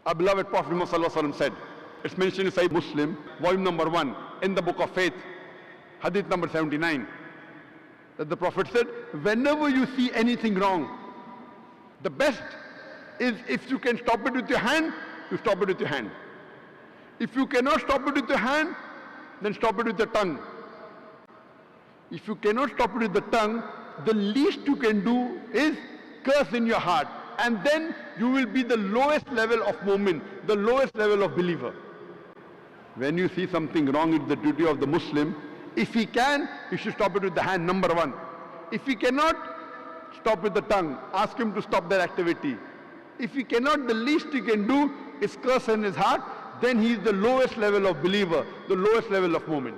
Our beloved Prophet Muhammad said, it's mentioned in Sahih Muslim, volume number 1, in the book of faith, hadith number 79, that the Prophet said, whenever you see anything wrong, the best is if you can stop it with your hand, you stop it with your hand. If you cannot stop it with your hand, then stop it with your tongue. If you cannot stop it with the tongue, the least you can do is curse in your heart. And then you will be the lowest level of mu'min, the lowest level of believer. When you see something wrong, it's the duty of the Muslim. If he can, you should stop it with the hand, number 1. If he cannot, stop with the tongue. Ask him to stop that activity. If he cannot, the least he can do is curse in his heart. Then he is the lowest level of believer, the lowest level of mu'min.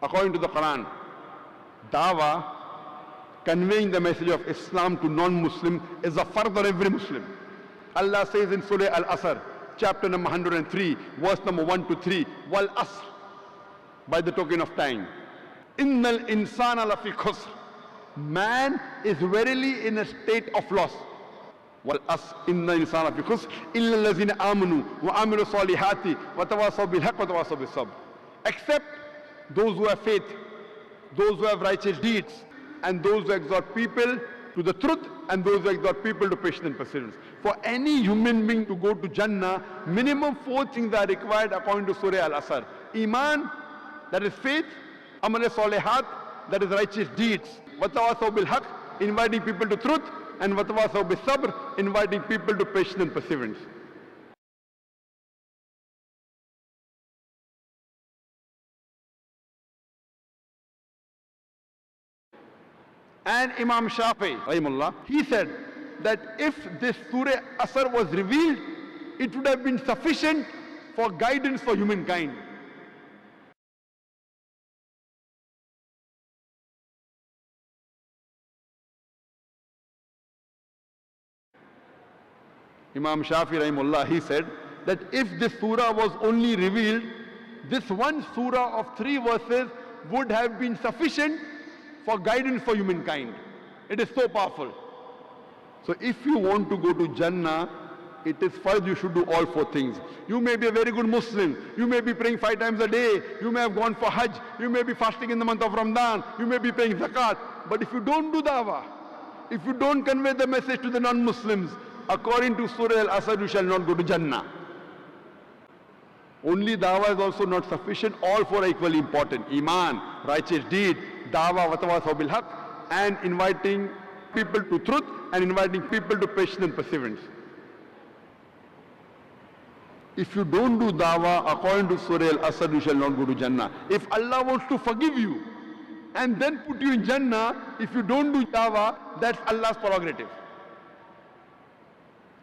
According to the Qur'an, dawah, conveying the message of Islam to non-Muslim, is a fard on every Muslim. Allah says in Surah Al-Asr, chapter number 103, verse number 1 to 3, Wal Asr, by the token of time. Innal insana lafi khusr. Man is verily in a state of loss. Wal Asr, innal insana lafi khusr, illa allazina amanu wa amilu salihati wa tawasaw bil haqq wa tawasaw bis sabr. Except those who have faith, those who have righteous deeds, and those who exhort people to the truth, and those who exhort people to patience and perseverance. For any human being to go to Jannah, minimum 4 things are required according to Surah Al-Asr. Iman, that is faith. Amal salihat, that is righteous deeds. Watawasaw bil haqq, inviting people to truth. And watawasaw bis sabr, inviting people to patience and perseverance. And Imam Shafi, rahimahullah, he said that if this Surah Asr was revealed, it would have been sufficient for guidance for humankind. Imam Shafi, rahimahullah, he said that if this surah was only revealed, this one surah of 3 verses would have been sufficient for guidance for humankind. It is so powerful. So if you want to go to Jannah, it is first you should do all 4 things. You may be a very good Muslim. You may be praying 5 times a day. You may have gone for Hajj. You may be fasting in the month of Ramadan. You may be paying zakat. But if you don't do dawah, if you don't convey the message to the non-Muslims, according to Surah Al-Asr, you shall not go to Jannah. Only dawah is also not sufficient. All 4 are equally important. Iman, righteous deed, dawah, watawasaw bil haqq, and inviting people to truth and inviting people to patience and perseverance. If you don't do dawah according to Surah Al-Asr, you shall not go to Jannah. If Allah wants to forgive you and then put you in Jannah, if you don't do dawah, that's Allah's prerogative.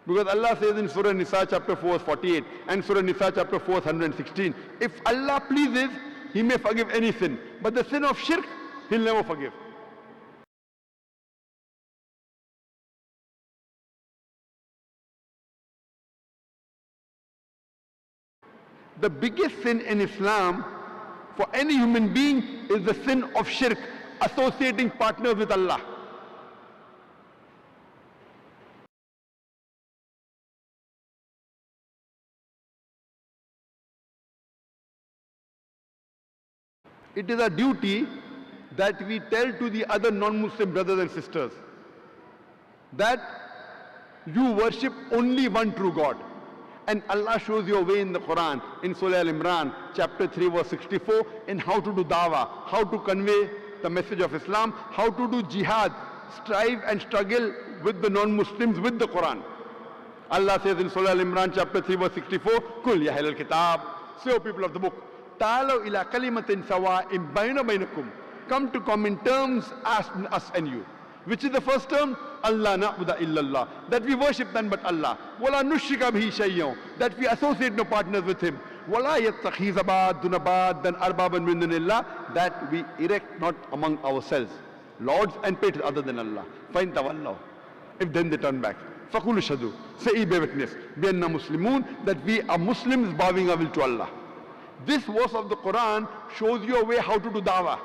Because Allah says in Surah Nisa chapter 4 48 and Surah Nisa chapter 4 116, if Allah pleases, He may forgive any sin. But the sin of shirk, He'll never forgive. The biggest sin in Islam for any human being is the sin of shirk, associating partners with Allah. It is a duty that we tell to the other non-Muslim brothers and sisters that you worship only one true God. And Allah shows you a way in the Qur'an, in Surah Al-Imran, chapter 3, verse 64, in how to do dawah, how to convey the message of Islam, how to do jihad, strive and struggle with the non-Muslims with the Qur'an. Allah says in Surah Al-Imran, chapter 3, verse 64, Kul ya ahlal kitab, say, O people of the book, ta'alaw ila kalimatin sawa'im bayna bainakum, come to common terms as us and you. Which is the first term? Allah na'budu illallah, that we worship none but Allah. Wala nushrika bihi shay'an, that we associate no partners with Him. Wala yattakhiza ba'duna ba'dan arbaban min dunillah, that we erect not among ourselves lords and patrons other than Allah. Fa in tawallaw, if then they turn back, faqulu shahadu, say ye bear witness, bi anna muslimun, that we are Muslims bowing our will to Allah. This verse of the Quran shows you a way how to do dawah.